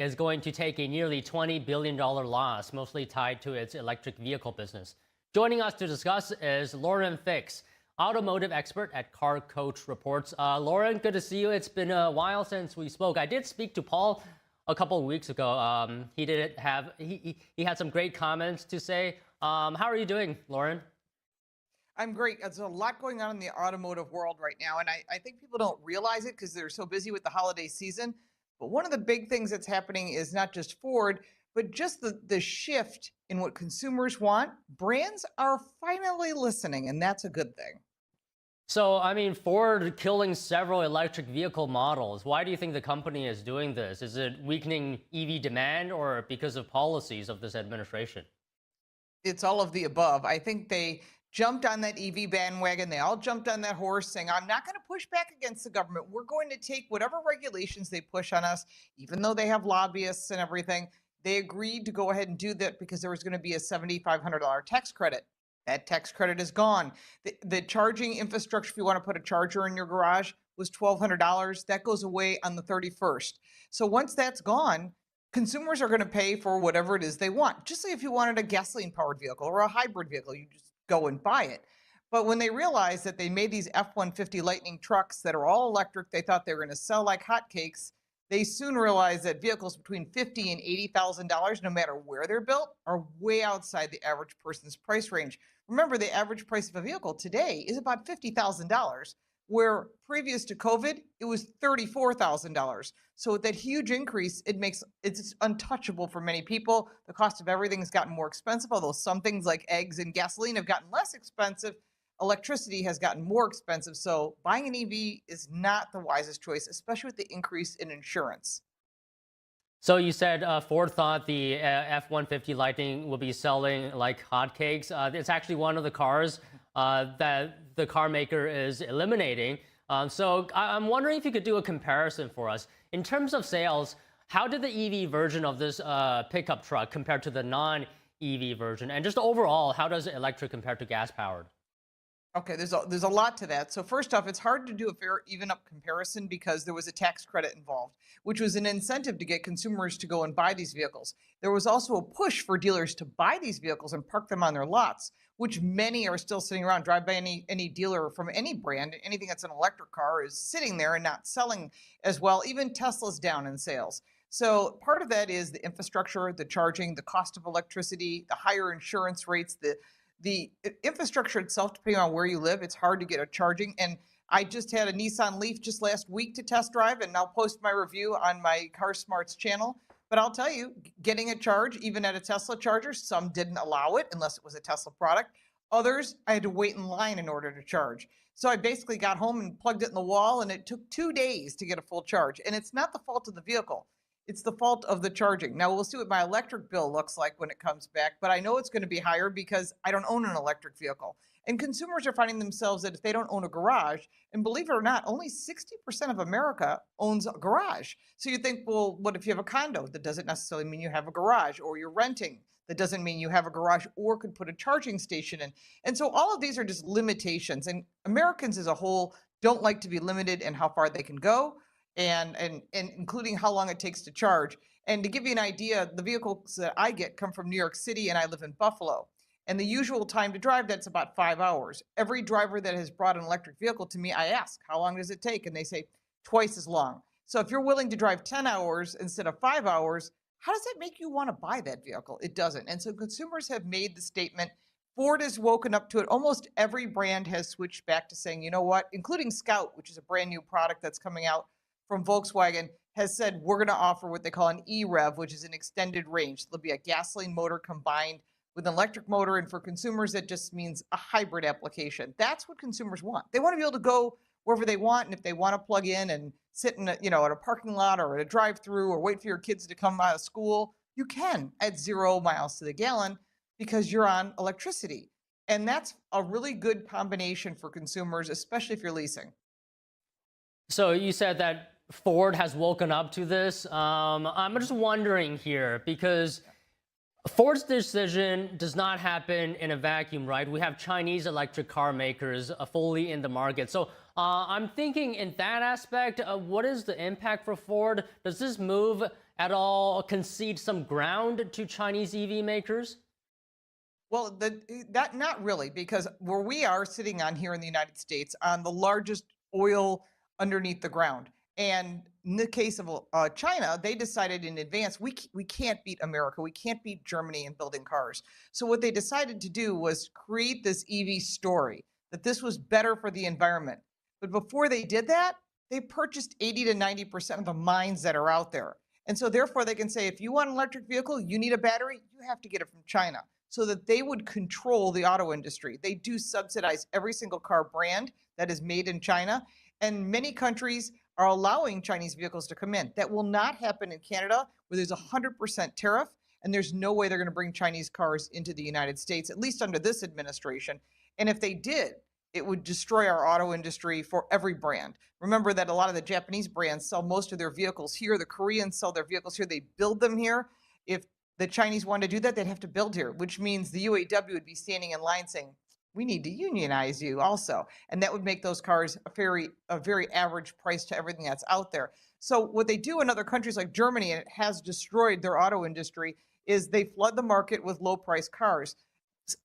is going to take a nearly $20 billion loss, mostly tied to its electric vehicle business. Joining us to discuss is Lauren Fix, automotive expert at Car Coach Reports. Lauren, good to see you. It's been a while since we spoke. I did speak to Paul a couple of weeks ago. He had some great comments to say. How are you doing, Lauren? I'm great. There's a lot going on in the automotive world right now, and I think people don't realize it because they're so busy with the holiday season. But one of the big things that's happening is not just Ford, but just the shift in what consumers want. Brands are finally listening, and that's a good thing. So, I mean, Ford killing several electric vehicle models. Why do you think the company is doing this? Is it weakening EV demand or because of policies of this administration? It's all of the above. I think they jumped on that EV bandwagon. They all jumped on that horse saying, I'm not going to push back against the government. We're going to take whatever regulations they push on us, even though they have lobbyists and everything. They agreed to go ahead and do that because there was going to be a $7,500 tax credit. That tax credit is gone. The charging infrastructure, if you want to put a charger in your garage, was $1,200. That goes away on the 31st. So once that's gone, consumers are going to pay for whatever it is they want. Just like if you wanted a gasoline-powered vehicle or a hybrid vehicle, you just go and buy it. But when they realized that they made these F-150 Lightning trucks that are all electric, they thought they were going to sell like hotcakes. They soon realized that vehicles between $50,000 and $80,000, no matter where they're built, are way outside the average person's price range. Remember, the average price of a vehicle today is about $50,000, where previous to COVID, it was $34,000. So with that huge increase, it's untouchable for many people. The cost of everything has gotten more expensive, although some things like eggs and gasoline have gotten less expensive. Electricity has gotten more expensive. So buying an EV is not the wisest choice, especially with the increase in insurance. So you said Ford thought the F-150 Lightning will be selling like hotcakes. It's actually one of the cars that the car maker is eliminating. So I'm wondering if you could do a comparison for us. In terms of sales, how did the EV version of this pickup truck compare to the non-EV version? And just overall, how does electric compare to gas-powered? Okay, there's a lot to that. So first off, it's hard to do a fair even up comparison because there was a tax credit involved, which was an incentive to get consumers to go and buy these vehicles. There was also a push for dealers to buy these vehicles and park them on their lots, which many are still sitting around. Drive by any dealer from any brand, anything that's an electric car is sitting there and not selling as well. Even Tesla's down in sales. So part of that is the infrastructure, the charging, the cost of electricity, the higher insurance rates, the infrastructure itself, depending on where you live, it's hard to get a charging. And I just had a Nissan Leaf just last week to test drive, and I'll post my review on my Car Smarts channel. But I'll tell you, getting a charge, even at a Tesla charger, some didn't allow it unless it was a Tesla product. Others, I had to wait in line in order to charge. So I basically got home and plugged it in the wall, and it took 2 days to get a full charge. And it's not the fault of the vehicle. It's the fault of the charging. Now, we'll see what my electric bill looks like when it comes back, but I know it's going to be higher because I don't own an electric vehicle. And consumers are finding themselves that if they don't own a garage, and believe it or not, only 60% of America owns a garage. So you think, well, what if you have a condo? That doesn't necessarily mean you have a garage, or you're renting. That doesn't mean you have a garage or could put a charging station in. And so all of these are just limitations. And Americans as a whole don't like to be limited in how far they can go. And including how long it takes to charge. And to give you an idea, the vehicles that I get come from New York City, and I live in Buffalo. And the usual time to drive, that's about 5 hours. Every driver that has brought an electric vehicle to me, I ask, how long does it take? And they say twice as long. So if you're willing to drive 10 hours instead of 5 hours, how does that make you want to buy that vehicle? It doesn't. And so consumers have made the statement. Ford has woken up to it. Almost every brand has switched back to saying, you know what, including Scout, which is a brand new product that's coming out from Volkswagen, has said we're going to offer what they call an E-Rev, which is an extended range. There'll be a gasoline motor combined with an electric motor, and for consumers, that just means a hybrid application. That's what consumers want. They want to be able to go wherever they want, and if they want to plug in and sit in, at a parking lot or at a drive-through or wait for your kids to come out of school, you can at 0 miles to the gallon because you're on electricity. And that's a really good combination for consumers, especially if you're leasing. So you said that Ford has woken up to this. I'm just wondering here, because Ford's decision does not happen in a vacuum, right? We have Chinese electric car makers fully in the market. So I'm thinking in that aspect, what is the impact for Ford? Does this move at all concede some ground to Chinese EV makers? Well, that not really, because where we are sitting on here in the United States on the largest oil underneath the ground. And in the case of China, they decided in advance, we can't beat America. We can't beat Germany in building cars. So what they decided to do was create this EV story, that this was better for the environment. But before they did that, they purchased 80 to 90% of the mines that are out there. And so therefore they can say, if you want an electric vehicle, you need a battery, you have to get it from China, so that they would control the auto industry. They do subsidize every single car brand that is made in China. And many countries are allowing Chinese vehicles to come in. That will not happen in Canada, where there's a 100% tariff, and there's no way they're going to bring Chinese cars into the United States, at least under this administration. And if they did, it would destroy our auto industry for every brand. Remember that a lot of the Japanese brands sell most of their vehicles here. The Koreans sell their vehicles here. They build them here. If the Chinese wanted to do that, they'd have to build here, which means the UAW would be standing in line saying, we need to unionize you also. And that would make those cars a very average price to everything that's out there. So what they do in other countries like Germany, and it has destroyed their auto industry, is they flood the market with low price cars,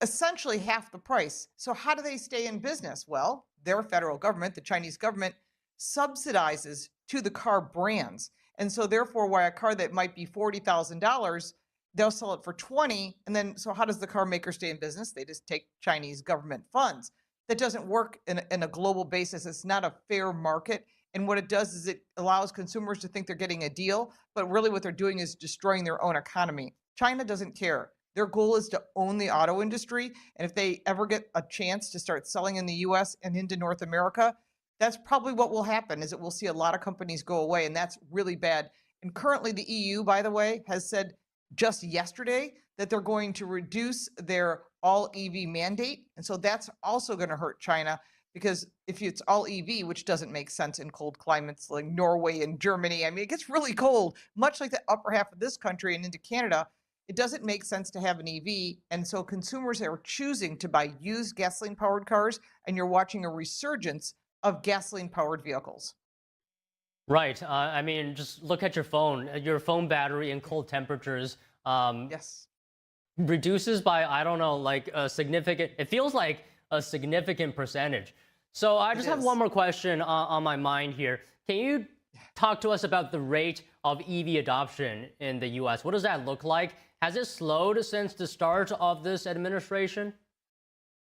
essentially half the price. So how do they stay in business? Well, their federal government, the Chinese government, subsidizes to the car brands. And so therefore, why a car that might be $40,000, they'll sell it for 20. And then, so how does the car maker stay in business? They just take Chinese government funds. That doesn't work in a global basis. It's not a fair market. And what it does is it allows consumers to think they're getting a deal, but really what they're doing is destroying their own economy. China doesn't care. Their goal is to own the auto industry. And if they ever get a chance to start selling in the US and into North America, that's probably what will happen, is that we'll see a lot of companies go away, and that's really bad. And currently the EU, by the way, has said just yesterday that they're going to reduce their all EV mandate. And so that's also going to hurt China, because if it's all EV, which doesn't make sense in cold climates like Norway and Germany, I mean, it gets really cold, much like the upper half of this country and into Canada. It doesn't make sense to have an EV. And so consumers are choosing to buy used gasoline powered cars, and you're watching a resurgence of gasoline powered vehicles. Right. I mean, just look at your phone battery in cold temperatures. Yes. Reduces by, I don't know, like a significant, it feels like a significant percentage. So I just have one more question on my mind here. Can you talk to us about the rate of EV adoption in the US? What does that look like? Has it slowed since the start of this administration?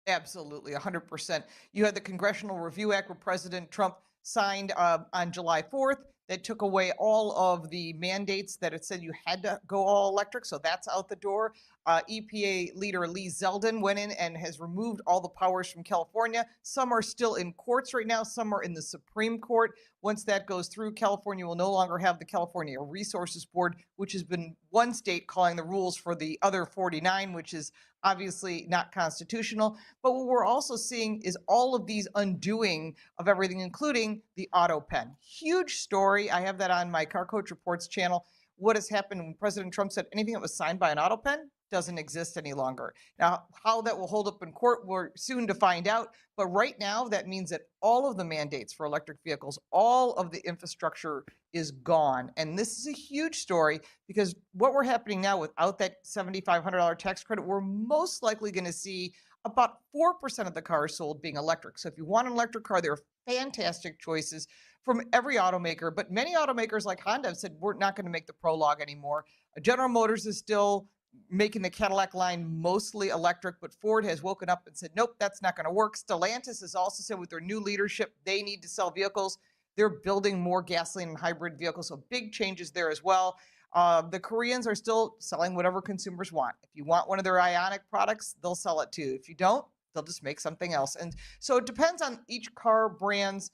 Absolutely, 100%. You had the Congressional Review Act where President Trump signed on July 4th that took away all of the mandates that it said you had to go all electric. So that's out the door. EPA leader Lee Zeldin went in and has removed all the powers from California. Some are still in courts right now. Some are in the Supreme Court. Once that goes through, California will no longer have the California Resources Board, which has been one state calling the rules for the other 49, which is obviously not constitutional. But what we're also seeing is all of these undoing of everything, including the auto pen. Huge story. I have that on my Car Coach Reports channel. What has happened when President Trump said anything that was signed by an auto pen doesn't exist any longer. Now, how that will hold up in court, we're soon to find out. But right now, that means that all of the mandates for electric vehicles, all of the infrastructure is gone. And this is a huge story, because what we're happening now without that $7,500 tax credit, we're most likely going to see about 4% of the cars sold being electric. So if you want an electric car, there are fantastic choices from every automaker. But many automakers like Honda have said, we're not going to make the Prologue anymore. General Motors is still making the Cadillac line mostly electric, but Ford has woken up and said, nope, that's not going to work. Stellantis has also said with their new leadership, they need to sell vehicles. They're building more gasoline and hybrid vehicles, so big changes there as well. The Koreans are still selling whatever consumers want. If you want one of their Ioniq products, they'll sell it too. If you don't, they'll just make something else. And so it depends on each car brand's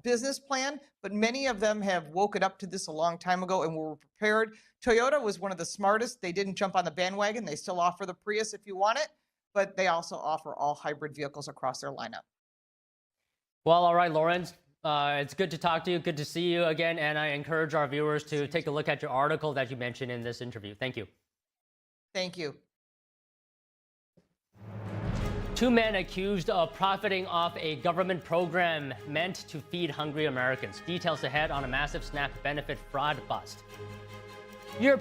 business plan, but many of them have woken up to this a long time ago and were prepared. Toyota was one of the smartest. They didn't jump on the bandwagon. They still offer the Prius if you want it, but they also offer all hybrid vehicles across their lineup. Well, all right, Lawrence, it's good to talk to you. Good to see you again. And I encourage our viewers to take a look at your article that you mentioned in this interview. Thank you. Thank you. Two men accused of profiting off a government program meant to feed hungry Americans. Details ahead on a massive SNAP benefit fraud bust. European